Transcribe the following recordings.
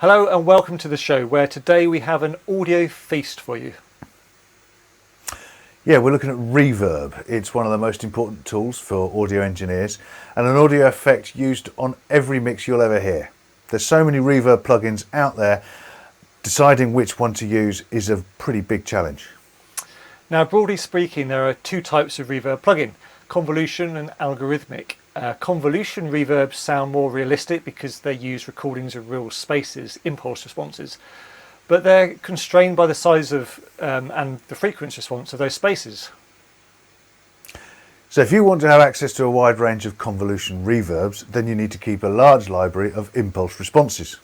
Hello and welcome to the show, where today we have an audio feast for you. Yeah, we're looking at reverb. It's one of the most important tools for audio engineers and an audio effect used on every mix you'll ever hear. There's so many reverb plugins out there, deciding which one to use is a pretty big challenge. Now, broadly speaking, there are two types of reverb plugin, convolution and algorithmic. Convolution reverbs sound more realistic because they use recordings of real spaces, impulse responses, but they're constrained by the size of and the frequency response of those spaces. So if you want to have access to a wide range of convolution reverbs, then you need to keep a large library of impulse responses.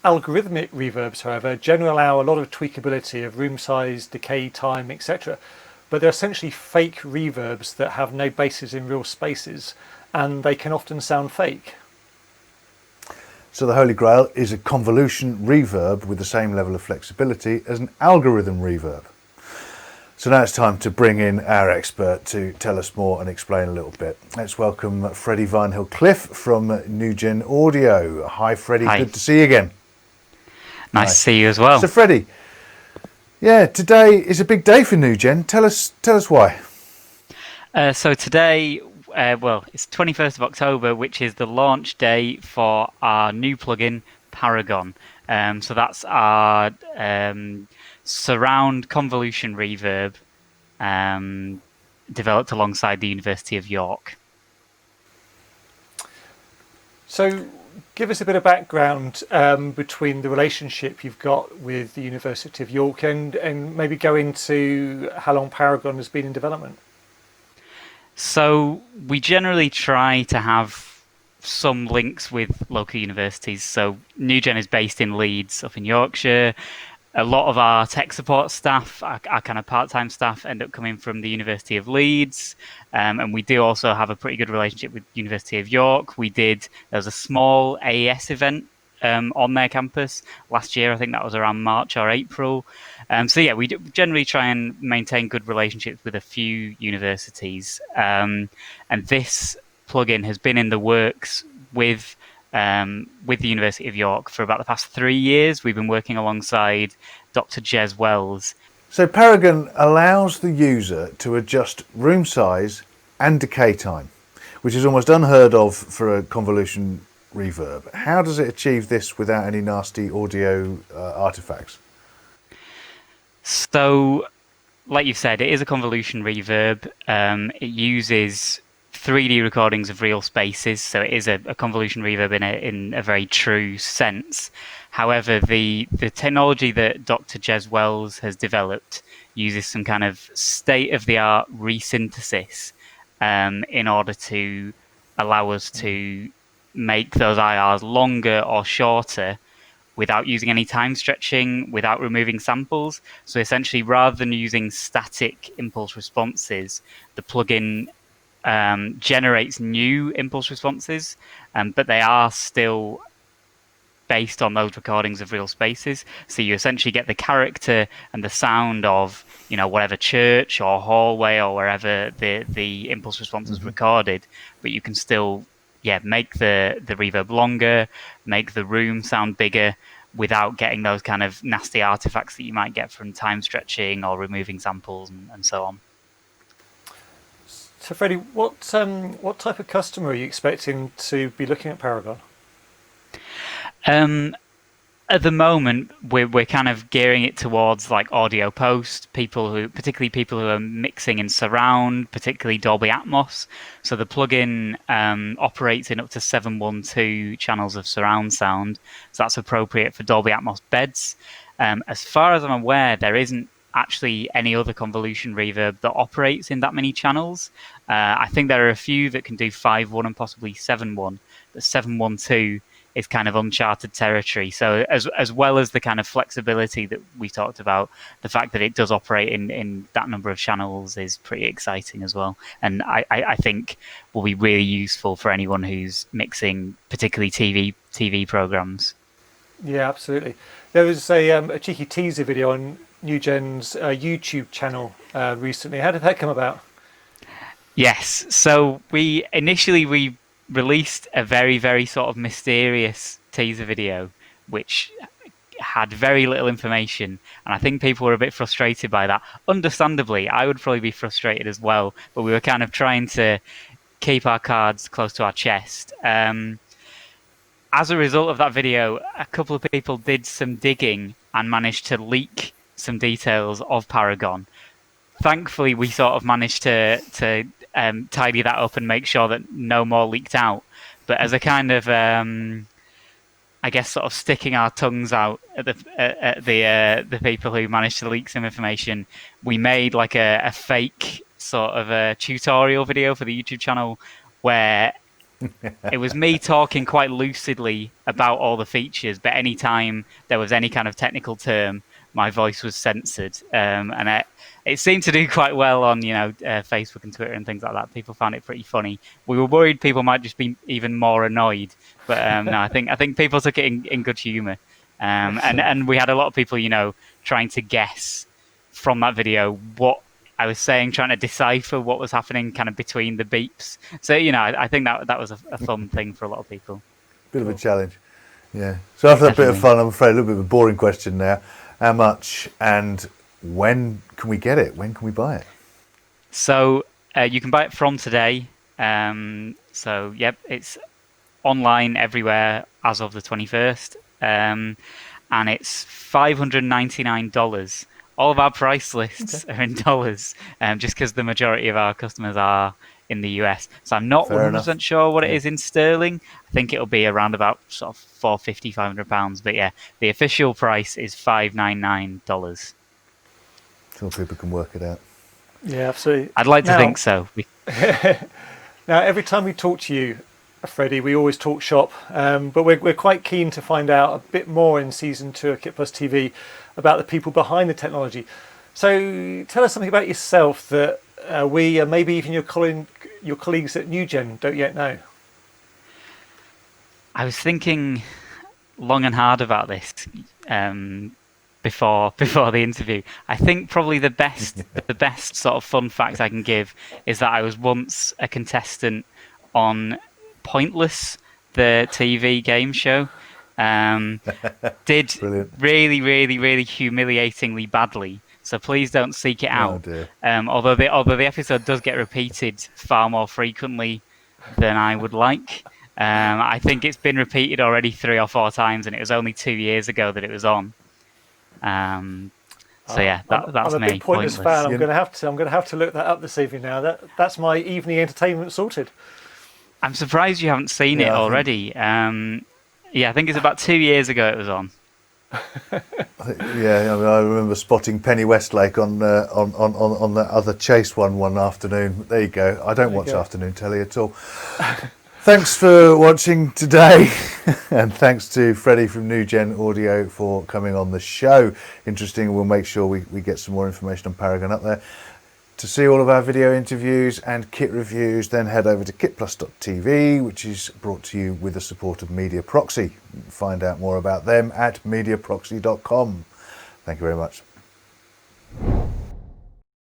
Algorithmic reverbs, however, generally allow a lot of tweakability of room size, decay time, etc. But they're essentially fake reverbs that have no basis in real spaces, and they can often sound fake. So the Holy Grail is a convolution reverb with the same level of flexibility as an algorithm reverb. So now it's time to bring in our expert to tell us more and explain a little bit. Let's welcome Freddy Vinehill-Cliffe from Nugen Audio. Hi Freddy, Hi. Good to see you again. Nice to see you as well. So Freddy, yeah, today is a big day for Nugen. Tell us why. So today, it's 21st of October, which is the launch day for our new plugin, Paragon. So that's our surround convolution reverb developed alongside the University of York. So give us a bit of background between the relationship you've got with the University of York and maybe go into how long Paragon has been in development. So we generally try to have some links with local universities. So Nugen is based in Leeds, up in Yorkshire. A lot of our tech support staff, our kind of part-time staff, end up coming from the University of Leeds. And we do also have a pretty good relationship with University of York. There was a small AES event on their campus last year. I think that was around March or April. We generally try and maintain good relationships with a few universities. And this plugin has been in the works with the University of York for about the past 3 years. We've been working alongside Dr. Jez Wells. So Paragon allows the user to adjust room size and decay time, which is almost unheard of for a convolution reverb. How does it achieve this without any nasty audio artifacts? So, like you said, it is a convolution reverb. It uses 3D recordings of real spaces, so it is a convolution reverb in a very true sense. However, the technology that Dr. Jez Wells has developed uses some kind of state-of-the-art resynthesis in order to allow us to make those IRs longer or shorter without using any time stretching, without removing samples. So essentially, rather than using static impulse responses, the plugin generates new impulse responses, but they are still based on those recordings of real spaces. So you essentially get the character and the sound of, whatever church or hallway or wherever the impulse response is recorded, but you can still make the reverb longer, make the room sound bigger without getting those kind of nasty artifacts that you might get from time stretching or removing samples and so on. So Freddie, what type of customer are you expecting to be looking at Paragon? At the moment, we're kind of gearing it towards like audio post, particularly people who are mixing in surround, particularly Dolby Atmos. So the plugin operates in up to 712 channels of surround sound. So that's appropriate for Dolby Atmos beds. As far as I'm aware, there isn't actually any other convolution reverb that operates in that many channels. I think there are a few that can do 5.1 and possibly 7.1, but 7.1.2 is kind of uncharted territory. So as well as the kind of flexibility that we talked about, the fact that it does operate in that number of channels is pretty exciting as well. And I think will be really useful for anyone who's mixing particularly TV programs. Yeah, absolutely. There was a cheeky teaser video on Nugen's YouTube channel recently. How did that come about? Yes. So we initially released a very, very sort of mysterious teaser video which had very little information, and I think people were a bit frustrated by that. Understandably, I would probably be frustrated as well, but we were kind of trying to keep our cards close to our chest. As a result of that video, a couple of people did some digging and managed to leak some details of Paragon. Thankfully, we sort of managed to tidy that up and make sure that no more leaked out. But as a kind of I guess sort of sticking our tongues out at the people who managed to leak some information, we made like a fake sort of a tutorial video for the YouTube channel where it was me talking quite lucidly about all the features, but anytime there was any kind of technical term, my voice was censored, and it seemed to do quite well on Facebook and Twitter and things like that. People found it pretty funny. We were worried people might just be even more annoyed, but no, I think people took it in good humour, and we had a lot of people trying to guess from that video what I was saying, trying to decipher what was happening kind of between the beeps. So I think that was a fun thing for a lot of people. Bit of a challenge, yeah. So after that bit of fun, I'm afraid a little bit of a boring question now. How much and when can we get it? When can we buy it? So you can buy it from today. So yep, it's online everywhere as of the 21st, and it's $599. All of our price lists are in dollars, just because the majority of our customers are in the US. So I'm not 100% sure what it is in sterling. I think it'll be around about sort of £450, £500. But yeah, the official price is $599. Sure people can work it out. Yeah, absolutely. I'd like to think so. Now, every time we talk to you, Freddy, we always talk shop, but we're quite keen to find out a bit more in Season 2 of Kit Plus TV about the people behind the technology. So tell us something about yourself that we, maybe even your colleagues at Nugen don't yet know. I was thinking long and hard about this before the interview. I think probably the best sort of fun fact I can give is that I was once a contestant on Pointless, the TV game show. Did really, really, really humiliatingly badly. So please don't seek it out. Although the episode does get repeated far more frequently than I would like. I think it's been repeated already 3 or 4 times, and it was only 2 years ago that it was on. So yeah, that's I'm a me. big Pointless fan. I'm going to have to look that up this evening now. That's my evening entertainment sorted. I'm surprised you haven't seen it already. Yeah, I think it's about 2 years ago it was on. Yeah, I remember spotting Penny Westlake on the other Chase one afternoon. There you go. I don't watch afternoon telly at all. Thanks for watching today, and thanks to Freddy from Nugen Audio for coming on the show. Interesting. We'll make sure we get some more information on Paragon up there. To see all of our video interviews and kit reviews, then head over to kitplus.tv, which is brought to you with the support of Media Proxy. Find out more about them at mediaproxy.com. Thank you very much.